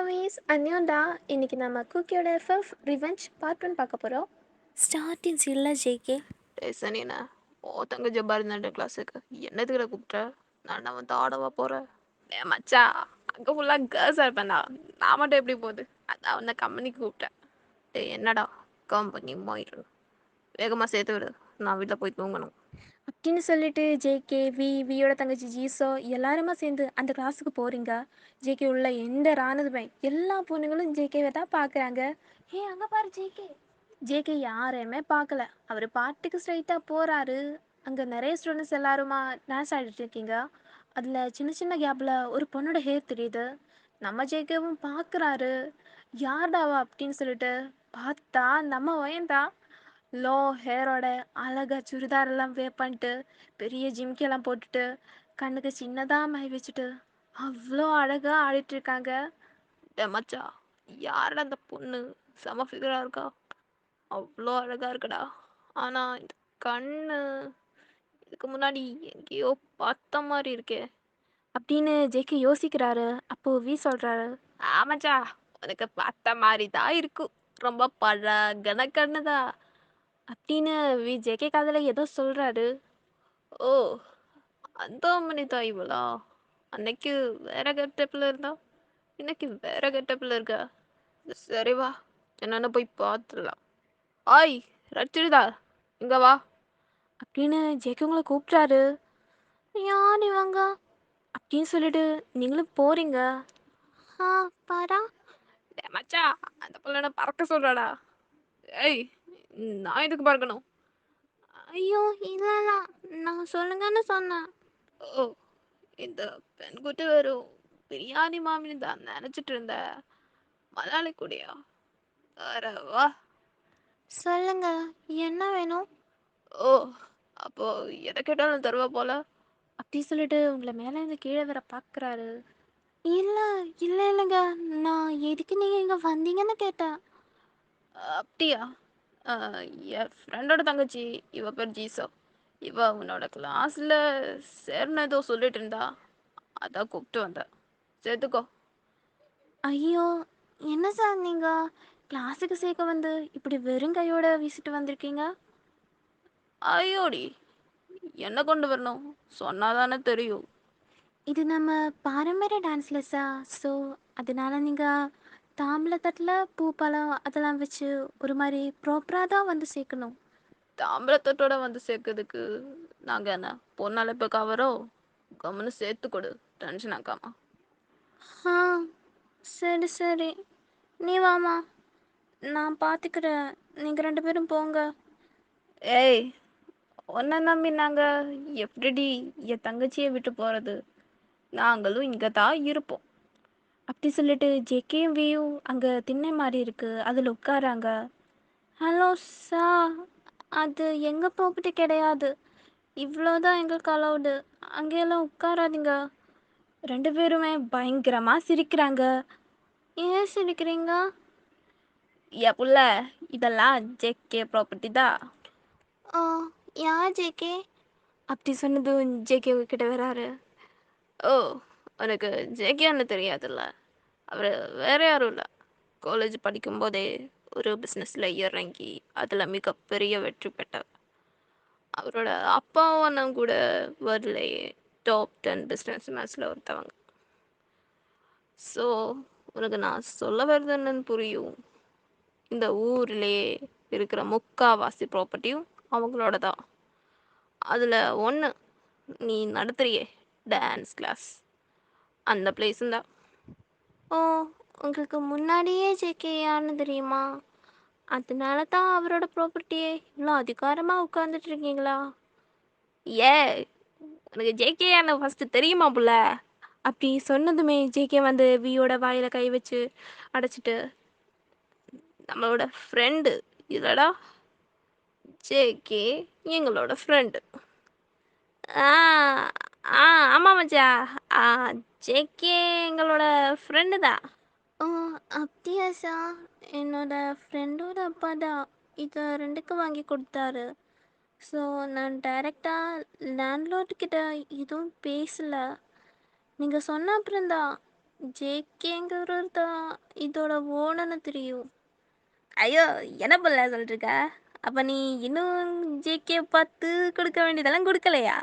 Lovelies அந்யோன்டா. இன்னைக்கு நம்ம குக்கியோட fifth revenge part 1 பார்க்க போகிறோம். ஸ்டார்டிங்ஸ் இல்லை ஜேகே. டேய் சனியண்ணா, ஓ தங்கச்சி பரதநாட்டிய கிளாஸுக்கு என்னத்துக்கிட்ட கூப்பிட்ட? நான் வந்து ஆடவா போகிறேன்? ஏ மச்சா, அங்கே ஃபுல்லாக கேர்ள்ஸாக இருப்பேன்டா. நான் மட்டும் எப்படி போகுது? அதான் வந்து கம்பெனிக்கு கூப்பிட்டேன். டேய் என்னடா கம்பெனி மாயிரு, வேகமாக சேர்த்து விடு, நான் வீட்டில் போய் தூங்கணும். அப்படின்னு சொல்லிட்டு ஜேகே, வியோட தங்கச்சி ஜீசோ எல்லாருமா சேர்ந்து அந்த கிளாஸுக்கு போகிறீங்க. ஜேகே உள்ள எந்த ராணுவமே எல்லா பொண்ணுங்களும் ஜேகேவை தான் பார்க்குறாங்க. அங்கே பாரு ஜேகே. ஜேகே யாரையுமே பார்க்கல, அவர் பாட்டுக்கு ஸ்ட்ரைட்டாக போகிறாரு. அங்கே நிறைய ஸ்டூடெண்ட்ஸ் எல்லாருமா டான்ஸ் ஆடிட்டு இருக்கீங்க. அதில் சின்ன சின்ன கேப்பில் ஒரு பொண்ணோட ஹேர் தெரியுது. நம்ம ஜேகேவும் பார்க்குறாரு, யார்டாவா அப்படின்னு சொல்லிட்டு பார்த்தா நம்ம வயன்தான். லோ ஹேரோட அழகா சுடிதாரெல்லாம் வேர் பண்ணிட்டு, பெரிய ஜிம்கெல்லாம் போட்டுட்டு, கண்ணுக்கு சின்னதாக மை வச்சுட்டு அவ்வளோ அழகாக ஆடிட்டுருக்காங்க. டே மச்சா, யாரடா அந்த பொண்ணு? செம ஃபிகராக இருக்கா, அவ்வளோ அழகாக இருக்குடா. ஆனால் இந்த கண்ணு இதுக்கு முன்னாடி எங்கேயோ பார்த்த மாதிரி இருக்கே. அப்படின்னு ஜேகே யோசிக்கிறாரு. அப்போது வி சொல்கிறாரு, ஆமாச்சா, உனக்கு பார்த்த மாதிரி தான் இருக்கும், ரொம்ப பழகன கண்ணுதான். அப்படின்னு வி ஜேகே காதில் ஏதோ சொல்கிறாரு. ஓ, அந்த அம்மனி தான் இவளா? அன்னைக்கு வேற கெட்டப்பில் இருந்தா, இன்னைக்கு வேற கெட்டப்பில் இருக்கா. சரி வா, என்னன்னு போய் பார்த்துடலாம். ஆய் ரச்சிடுதா, இங்க வா. அப்படின்னு ஜேகே உங்களை கூப்பிட்றாரு. யார் இவங்க அப்படின்னு சொல்லிட்டு நீங்களும் போகிறீங்க. பாரா. டேய் மச்சா, அந்த பிள்ளை பறக்க சொல்றாடா. ஏய், நான் எதுக்கு பறக்கணும்? ஐயோ இல்லை இல்லை, நான் சொல்லுங்கன்னு சொன்னேன். ஓ, இந்த பெண்குட்டி வெறும் பிரியாணி மாமின்னு தான் நினைச்சிட்டு இருந்த. மலாலி கூடயா? வேற வா. சொல்லுங்க, என்ன வேணும்? ஓ, அப்போ எதை கேட்டாலும் தருவா போல. அப்படி சொல்லிட்டு உங்களை மேலே இருந்து கீழே வர பார்க்குறாரு. இல்லை இல்லை இல்லைங்க, நான் எதுக்கு நீங்கள் இங்கே வந்தீங்கன்னு கேட்டேன். அப்படியா? என் ஃப்ரெண்டோட தங்கச்சி, இவ பேர் ஜீசோ. இவ உன்னோட கிளாஸில் சேர்னு ஏதோ சொல்லிட்டு இருந்தா, அதான் கூப்பிட்டு வந்தேன். சேர்த்துக்கோ. ஐயோ, என்ன சார் நீங்கள் கிளாஸுக்கு சேர்க்க வந்து இப்படி வெறும் கையோட வீசிட்டு வந்திருக்கீங்க? ஐயோடி, என்ன கொண்டு வரணும் சொன்னாதானே தெரியும். இது நம்ம பாரம்பரிய டான்ஸ்லெஸ்ஸா, ஸோ அதனால நீங்கள் தாம்பளத்தட்டில் பூ பழம் அதெல்லாம் வச்சு ஒரு மாதிரி ப்ராப்பராக தான் வந்து சேர்க்கணும். தாம்பரத்தட்டோட வந்து சேர்க்கறதுக்கு நாங்கள் என்ன பொண்ணால இப்போ கவரோ? கம்முன்னு சேர்த்து கொடு, டென்ஷன் ஆக்காமா. ஆ, சரி சரி, நீ வாமா, நான் பார்த்துக்கிறேன், நீங்கள் 2 பேரும் போங்க. ஏய், உன்னை நம்பி நாங்கள் எப்படி என் தங்கச்சியை விட்டு போகிறது? நாங்களும் இங்கே தான் இருப்போம். அப்படி சொல்லிட்டு ஜேகேயும் வியும் அங்கே திண்ணை மாதிரி இருக்குது, அதில் உட்காராங்க. ஹலோ சார், அது எங்கள் ப்ராப்பர்ட்டி கிடையாது, இவ்வளோதான் எங்களுக்கு அலௌடு, அங்கேயெல்லாம் உட்காராதீங்க. 2 பேருமே பயங்கரமாக சிரிக்கிறாங்க. ஏன் சிரிக்கிறீங்க? என் புள்ள, இதெல்லாம் ஜேகே ப்ராப்பர்ட்டி தான். ஓ, யார் ஜேகே? அப்படி சொன்னதும் ஜேகே கிட்ட வராரு. ஓ, உனக்கு ஜேகேன்னு தெரியாதுல்ல? அவர் வேற யாரும் இல்லை, காலேஜ் படிக்கும்போதே ஒரு பிஸ்னஸில் இறங்கி அதில் மிகப்பெரிய வெற்றி பெற்றார். அவரோட அப்பாவும் அண்ணன் கூட வேர்ல்ட்லேயே டாப் 10 பிஸ்னஸ் மேன்ஸில் ஒருத்தவங்க. ஸோ உனக்கு நான் சொல்ல வருது என்னன்னு புரியும். இந்த ஊர்லேயே இருக்கிற முக்காவாசி ப்ராப்பர்ட்டியும் அவங்களோட தான். அதில் ஒன்று நீ நடத்துறியே டான்ஸ் கிளாஸ், அந்த பிளேஸும் தான். ஓ, உங்களுக்கு முன்னாடியே ஜேகே யாருன்னு தெரியுமா? அதனால தான் அவரோட ப்ராப்பர்ட்டியே இவ்வளோ அதிகாரமாக உட்காந்துட்டு இருக்கீங்களா? ஏ, உனக்கு ஜேகே என்ன ஃபஸ்ட்டு தெரியுமா புள்ள? அப்படி சொன்னதுமே ஜேகே வந்து வியோட வாயில் கை வச்சு அடைச்சிட்டு, நம்மளோட ஃப்ரெண்டு இல்லடா, ஜேகே எங்களோட ஃப்ரெண்டு. ஆ ஆ ஆமாம் மச்சா, ஆ ஜேகே எங்களோட ஃப்ரெண்டு தான். ஓ, அப்படியா சார்? என்னோட ஃப்ரெண்டோட அப்பா தான் இதை 2க்கு வாங்கி கொடுத்தாரு. ஸோ நான் டைரெக்டாக லேண்ட்லார்ட்கிட்ட எதுவும் பேசலை. நீங்கள் சொன்ன அப்புறம்தான் ஜேகேங்கிறவர் தான் இதோட ஓனர்னு தெரியும். ஐயோ! என்ன புள்ள சொல்லிட்டுருக்க? அப்ப நீ இன்னும் ஜேகே பார்த்து கொடுக்க வேண்டியதெல்லாம் கொடுக்கலையா?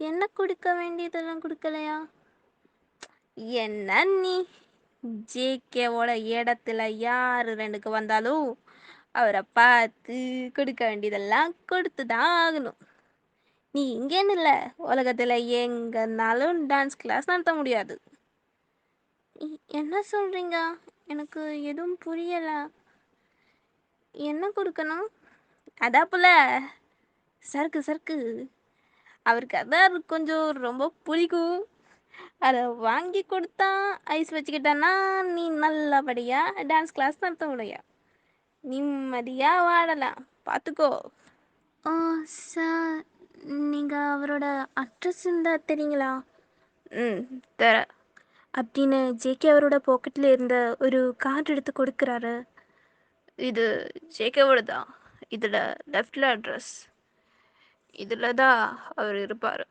என்ன கொடுக்க வேண்டியதெல்லாம் கொடுக்கலையா? என்ன நீ? ஜேகேவோட இடத்துல யாரு 2க்கு வந்தாலும் அவரை பார்த்து கொடுக்க வேண்டியதெல்லாம் கொடுத்து தான் ஆகணும். நீ இங்கேன்னு இல்லை, உலகத்தில் எங்கேனாலும் டான்ஸ் கிளாஸ் நடத்த முடியாது. என்ன சொல்கிறீங்க? எனக்கு எதுவும் புரியலை. என்ன கொடுக்கணும்? அதான் புள்ள, சறுக்கு சறுக்கு. அவருக்கு அதான் கொஞ்சம் ரொம்ப பிடிக்கும். அதை வாங்கி கொடுத்தா ஐஸ் வச்சுக்கிட்டேன்னா நீ நல்லபடியாக டான்ஸ் கிளாஸ் நடத்த முடியும். நிம்மதியாக வாழலாம், பார்த்துக்கோ. ஓ சார், நீங்கள் அவரோட அட்ரஸ் இருந்தால் தெரியுங்களா? ம், தர. அப்படின்னு ஜேகே அவரோட பாக்கெட்டில் இருந்த ஒரு கார்டு எடுத்து கொடுக்குறாரு. இது ஜேகேவோட தான். இதில் லெஃப்டில் அட்ரஸ். இதில் தான் அவர் இருப்பார்.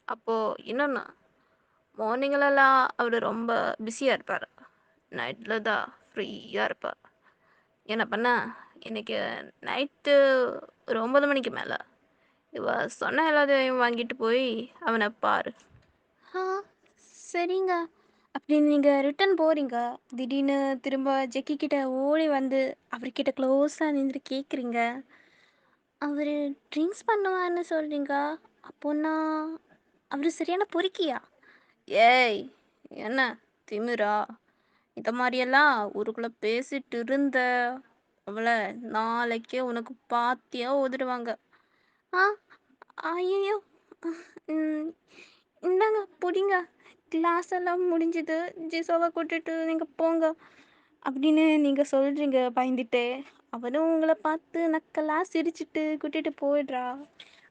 அப்போது இன்னொன்று, மார்னிங்லலாம் அவர் ரொம்ப பிஸியாக இருப்பார். நைட்டில் தான் ஃப்ரீயாக இருப்பார். என்ன பண்ண, இன்னைக்கு நைட்டு ஒரு 9 மணிக்கு மேலே இவ சொன்ன எல்லாத்தையும் வாங்கிட்டு போய் அவனை பாரு. ஆ சரிங்க. அப்படின்னு நீங்கள் ரிட்டன் போகிறீங்க. திடீர்னு திரும்ப ஜெக்கி கிட்ட ஓடி வந்து அவர்கிட்ட க்ளோஸாக நின்று கேட்குறீங்க. அவர் ட்ரிங்க்ஸ் பண்ணுவார்னு சொல்கிறீங்க. அப்போனா அவர் சரியான பொறுக்கியா? ஏய், என்ன திமிரா? இந்த மாதிரியெல்லாம் ஊருக்குள்ளே பேசிட்டு இருந்த அவளை நாளைக்கே உனக்கு பாத்தியா உதடுவாங்க. ஆ ஐயோ, இந்தாங்க பிடிங்க. கிளாஸ் எல்லாம் முடிஞ்சுது, ஜிசோவை கூட்டிட்டு நீங்கள் போங்க. அப்படின்னு நீங்கள் சொல்கிறீங்க பயந்துட்டு. அவனும் உங்களை பார்த்து நக்கலாக சிரிச்சிட்டு கூட்டிகிட்டு போயிடுறா.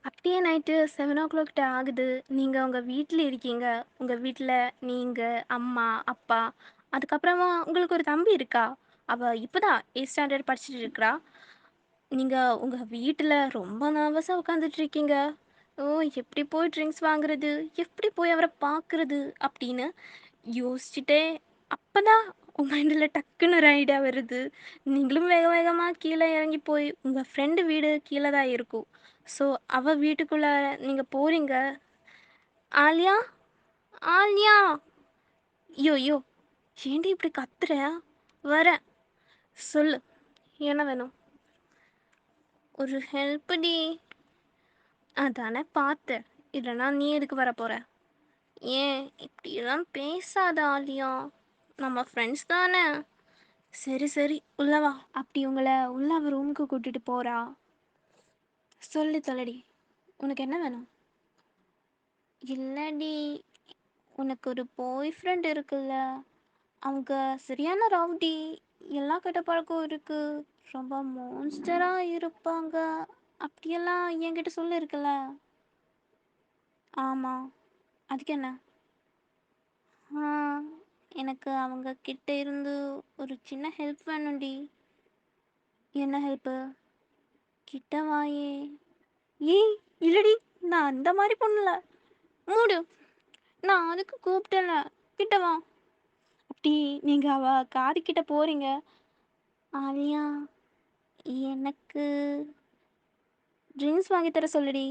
அப்படியே நைட்டு 7 o'clock கிட்ட ஆகுது. நீங்கள் உங்கள் வீட்டில் இருக்கீங்க. உங்கள் வீட்டில் நீங்கள், அம்மா, அப்பா, அதுக்கப்புறமா உங்களுக்கு ஒரு தம்பி இருக்கா. அவள் இப்போ தான் 8th standard படிச்சுட்டு இருக்கிறா. நீங்கள் உங்கள் வீட்டில் ரொம்ப நர்வஸாக உட்காந்துட்டு இருக்கீங்க. ஓ, எப்படி போய் ட்ரிங்க்ஸ் வாங்குறது, எப்படி போய் அவரை பார்க்குறது அப்படின்னு யோசிச்சுட்டே அப்போ தான் உங்கள் மைண்டில் டக்குன்னு ஒரு ஐடியா வருது. நீங்களும் வேக வேகமாக கீழே இறங்கி போய் உங்கள் ஃப்ரெண்டு வீடு கீழே தான் இருக்கும். ஸோ அவள் வீட்டுக்குள்ளே நீங்கள் போகிறீங்க. ஆலியா, ஆலியா, ஐயோ ஐயோ, ஏண்டி இப்படி கத்துற? வரேன், சொல்லு, என்ன வேணும்? ஒரு ஹெல்ப் டி. அதானே பார்த்தேன். இல்லைனா நீ எதுக்கு வர போகிற? ஏன் இப்படியெல்லாம் பேசாத ஆலியா, நம்ம ஃப்ரெண்ட்ஸ் தானே. சரி சரி, உள்ளவா. அப்படி உங்களை உள்ள அவ ரூமுக்கு கூட்டிட்டு போறா. சொல்லு தொலடி, உனக்கு என்ன வேணும்? இல்லடி, உனக்கு ஒரு பாய் ஃப்ரெண்ட் இருக்குல்ல, அவங்க சரியான ரவுடி, எல்லா கெட்ட பழக்கம் இருக்கு, ரொம்ப மான்ஸ்டராக இருப்பாங்க, அப்படியெல்லாம் என்கிட்ட சொல்லி இருக்குல்ல. ஆமாம், அதுக்கு என்ன? ஆ, எனக்கு அவங்க கிட்ட இருந்து ஒரு சின்ன ஹெல்ப் வேணும்டி. என்ன ஹெல்ப்பு? கிட்ட வாயே. ஏய் இல்லடி, நான் அந்த மாதிரி பொண்ணுல. மூடு, நான் அதுக்கு கூப்பிட்டல, கிட்ட வா. அப்படி நீங்கள் அவ காது கிட்ட போறீங்க. ஆலியா, எனக்கு ட்ரிங்க்ஸ் வாங்கி தர சொல்லுடி.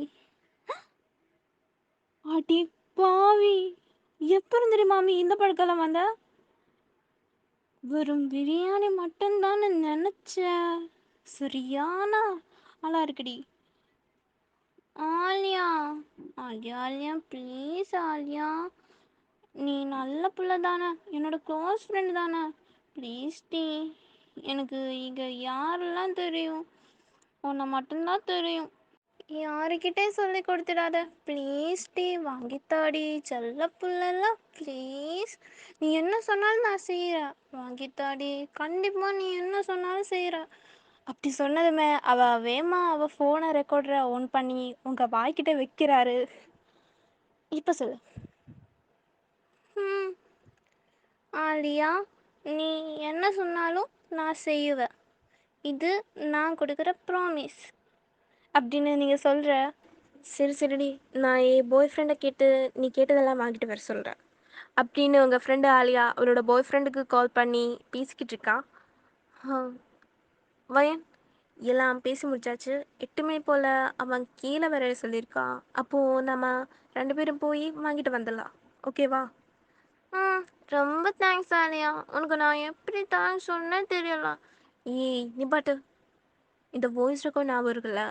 அடி பாவி, எப்போ இருந்துடி மாமி இந்த பழக்கெல்லாம் வந்த? வெறும் பிரியாணி மட்டும்தான் நினச்சேன். சரியான ஆளா இருக்குடி. ஆலியா, ஆலியா, ஆலியா ப்ளீஸ் ஆலியா, நீ நல்ல பிள்ளை தானே, என்னோட க்ளோஸ் ஃப்ரெண்ட் தானே, ப்ளீஸ் டி. எனக்கு இங்கே யாரெல்லாம் தெரியும், உன்னை மட்டும்தான் தெரியும். யாருக்கிட்டே சொல்லி கொடுத்துடாத ப்ளீஸ் டி, வாங்கித்தாடி செல்ல புள்ளெல்லாம் ப்ளீஸ். நீ என்ன சொன்னாலும் நான் செய்கிறேன், வாங்கித்தாடி, கண்டிப்பாக நீ என்ன சொன்னாலும் செய்கிறேன். அப்படி சொன்னதுமே அவ ஃபோனை ரெக்கார்டரை ஆன் பண்ணி உங்கள் வாய்க்கிட்ட வைக்கிறாரு. இப்போ சொல்லு. ம், ஆலியா, நீ என்ன சொன்னாலும் நான் செய்வேன், இது நான் கொடுக்குற ப்ராமிஸ். அப்படின்னு நீங்கள் சொல்கிற. சரி சரிடி, நான் என் பாய் ஃப்ரெண்டை கேட்டு நீ கேட்டதெல்லாம் வாங்கிட்டு வர சொல்கிறேன். அப்படின்னு உங்கள் ஃப்ரெண்டு ஆலியா அவளோட பாய் ஃப்ரெண்டுக்கு கால் பண்ணி பேசிக்கிட்டு இருக்கா. வயன் எல்லாம் பேசி முடிச்சாச்சு. 8 மணி போல் அவன் கீழே வர சொல்லியிருக்கான். அப்போது நம்ம 2 பேரும் போய் வாங்கிட்டு வந்துடலாம். ஓகேவா? ம். ரொம்ப தேங்க்ஸ் ஆலியா. உனக்கு நான் எப்படி தேங்க்ஸ் சொன்னேன்னு தெரியல. ஏய் நீ பாட்டு, இந்த வாய்ஸ் ரெக்கார்ட் ஞாபகம் இருக்குல்ல,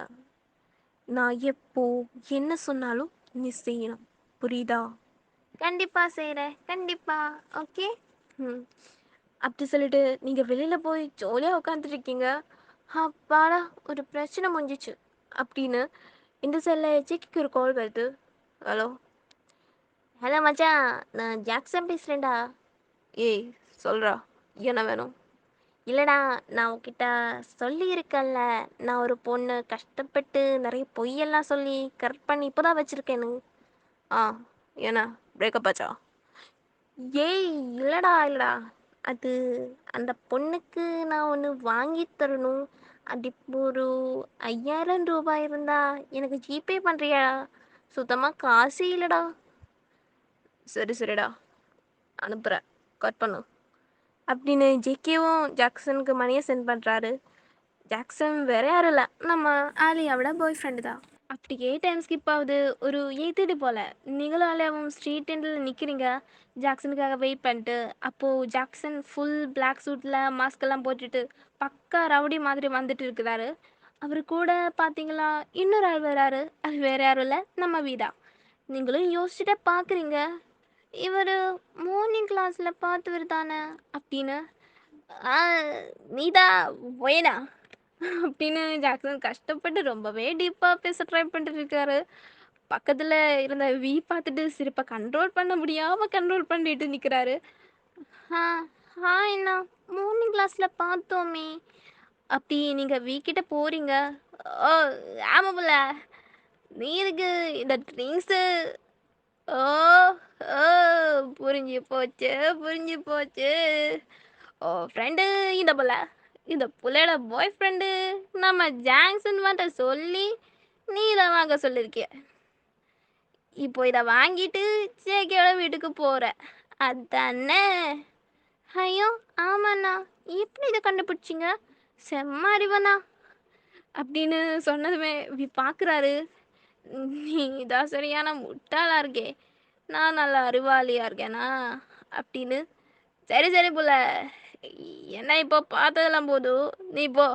நான் எப்போ என்ன சொன்னாலும் நீ செய்யணும். புரியுதா? கண்டிப்பா செய்கிறேன். கண்டிப்பா. ஓகே. ம். அப்படி சொல்லிட்டு நீங்கள் வெளியில் போய் ஜாலியாக உட்காந்துருக்கீங்க. அப்பாடா ஒரு பிரச்சனை முடிஞ்சிச்சு அப்படின்னு இந்த சைடில் ஜெக்கிக்கு ஒரு கால் வருது. ஹலோ. ஹலோ மச்சான், நான் ஜாக்சன் பேசுகிறேன்டா. ஏய் சொல்கிறா, என்ன வேணும்? இல்லைடா, நான் உன்கிட்ட சொல்லியிருக்கேன்ல, நான் ஒரு பொண்ணு கஷ்டப்பட்டு நிறைய பொய்யெல்லாம் சொல்லி கரெக்ட் பண்ணி இப்போ தான் வச்சுருக்கேன்னு. ஆ என்ன பிரேக்கப் ஆச்சா? ஏய் இல்லைடா, அது அந்த பொண்ணுக்கு நான் ஒன்று வாங்கி தரணும். அது இப்போ ஒரு 5000 ரூபாய் இருந்தா எனக்கு ஜிபே பண்ணுறியா? சுத்தமாக காசு இல்லைடா. சரி சரிடா அனுப்புகிறேன், கட் பண்ணு அப்படின்னு ஜேகேவும் ஜாக்சனுக்கு மணியை சென்ட் பண்ணுறாரு. ஜாக்சன் வேற யாரும் இல்லை, நம்ம ஆலியாவோட பாய் ஃப்ரெண்டு தான். அப்படியே டைம் ஸ்கிப் ஆகுது. ஒரு 8:30 போல் நீங்களும் ஆலியாவும் ஸ்ட்ரீட் எண்டில் நிற்கிறீங்க ஜாக்சனுக்காக வெயிட் பண்ணிட்டு. அப்போது ஜாக்சன் ஃபுல் பிளாக் சூட்டில் மாஸ்கெல்லாம் போட்டுட்டு பக்கா ரவுடி மாதிரி வந்துட்டு இருக்கிறாரு. அவர் கூட பார்த்தீங்களா இன்னொரு ஆள் வராரு. அது வேற யாரும் இல்லை, நம்ம வீடா. நீங்களும் யோசிச்சுட்டே பார்க்குறீங்க, இவர் மார்னிங் கிளாஸில் பார்த்தவர் தானே அப்படின்னு. ஆ, நீதா ஒயனா? அப்படின்னு ஜாக்சன் கஷ்டப்பட்டு ரொம்பவே டீப்பாக பேச ட்ரை பண்ணிட்டு இருக்காரு. பக்கத்தில் இருந்த வி பார்த்துட்டு சிரிப்பை கண்ட்ரோல் பண்ண முடியாமல் கண்ட்ரோல் பண்ணிட்டு நிற்கிறாரு. ஆ, ஹாய்ண்ணா, மார்னிங் கிளாஸில் பார்த்தோமே. அப்படி நீங்கள் வி கிட்ட போகிறீங்க. ஓ ஆமாம்ல, நீ இருக்கு இந்த ட்ரிங்க்ஸு. ஓ ஓ புரிஞ்சு போச்சு, புரிஞ்சு போச்சு. ஓ ஃப்ரெண்டு இந்த புள்ள, இந்த புள்ளையோட பாய் ஃப்ரெண்டு நம்ம ஜாங்சன் வாட்ட சொல்லி நீ இதை வாங்க சொல்லியிருக்கிய. இப்போ இதை வாங்கிட்டு ஜேகேயோட வீட்டுக்கு போகிற அதானே? ஐயோ ஆமாண்ணா, எப்படி இதை கண்டுபிடிச்சிங்க? செம்ம அறிவண்ணா அப்படின்னு சொன்னதுமே வி பார்க்குறாரு. நீ தான் சரியான முட்டாளாக இருக்கே, நான் நல்லா அறிவாளியாக இருக்கேனா அப்படின்னு. சரி சரி புள்ள, என்ன இப்போ பார்த்ததெல்லாம் போதும், நீ போ,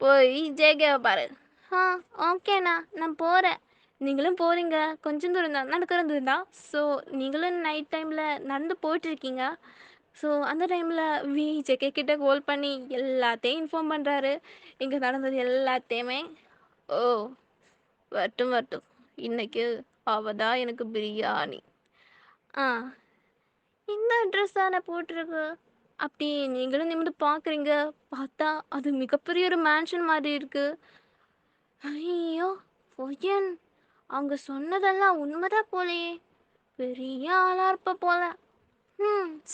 போய் ஜேகேவை பாரு. ஆ ஓகேண்ணா, நான் போகிறேன். நீங்களும் போகிறீங்க. கொஞ்சம் தூரம் தான், நடக்கிற தூரம் தான். ஸோ நீங்களும் நைட் டைமில் நடந்து போயிட்டுருக்கீங்க. ஸோ அந்த டைமில் வி ஜேகே கிட்ட கால் பண்ணி எல்லாத்தையும் இன்ஃபார்ம் பண்ணுறாரு, இங்கே நடந்தது எல்லாத்தையுமே. ஓ வரட்டும் வரட்டும், இன்னைக்கு அவதான் எனக்கு பிரியாணி. ஆ இந்த அட்ரஸ் தானே போட்டிருக்கு. அப்படி நீங்களும் நிமிர்ந்து பார்க்குறீங்க. பார்த்தா அது மிகப்பெரிய ஒரு மேன்ஷன் மாதிரி இருக்கு. ஐயோ பொய்யன், அவங்க சொன்னதெல்லாம் உண்மைதான் போலயே. பெரிய ஆளா இருப்ப போல.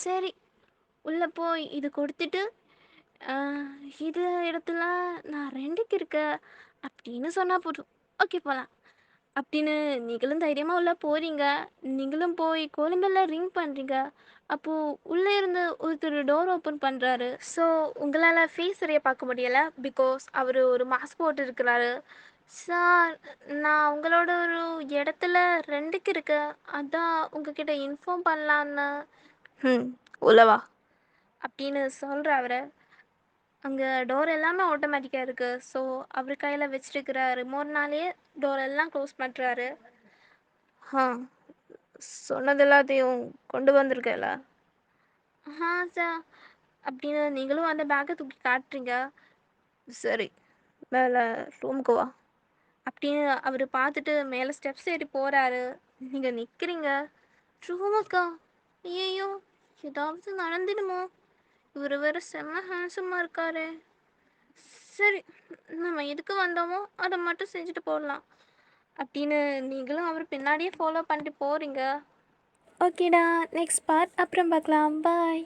சரி, உள்ளே போய் இது கொடுத்துட்டு இது இடத்துல நான் ரெண்டுக்கு இருக்க அப்படின்னு சொன்னால் போதும். ஓகே போகலாம் அப்படின்னு நீங்களும் தைரியமாக உள்ளே போகிறீங்க. நீங்களும் போய் கோலிம்பெல்லாம் ரிங் பண்ணுறீங்க. அப்போது உள்ளே இருந்து ஒருத்தர் டோர் ஓப்பன் பண்ணுறாரு. ஸோ உங்களால் ஃபேஸ் சரியாக பார்க்க முடியலை, பிகாஸ் அவர் ஒரு மாஸ்க் போட்டு இருக்கிறாரு. சார், நான் உங்களோட ஒரு இடத்துல ரெண்டுக்கு இருக்க, அதான் உங்ககிட்ட இன்ஃபார்ம் பண்ணலான்னு. உள்ளவா அப்படின்னு சொல்கிற அவரை. அங்கே டோர் எல்லாமே ஆட்டோமேட்டிக்காக இருக்குது. ஸோ அவர் கையில் வச்சிருக்கிற ரிமோட்னாலேயே டோர் எல்லாம் க்ளோஸ் பண்ணுறாரு. ஆ சொன்னது எல்லாத்தையும் கொண்டு வந்திருக்கல. சார் அப்படின்னு நீங்களும் அந்த பேக்கை தூக்கி காட்டுறீங்க. சரி, மேலே ரூமுக்கு வா அப்படின்னு அவர் பார்த்துட்டு மேலே ஸ்டெப்ஸ் ஏறி போகிறாரு. நீங்கள் நிற்கிறீங்க. ரூமுக்கா? ஐயோ, ஏதாவது நடந்துடுமோ? இவர் வேற செம்ம ஹேண்ட்ஸமாக இருக்காரு. சரி, நம்ம எதுக்கு வந்தோமோ அதை மட்டும் செஞ்சுட்டு போடலாம் அப்படின்னு நீங்களும் அவர் பின்னாடியே ஃபாலோ பண்ணிட்டு போகிறீங்க. ஓகேடா, நெக்ஸ்ட் பார்ட் அப்புறம் பார்க்கலாம். பாய்.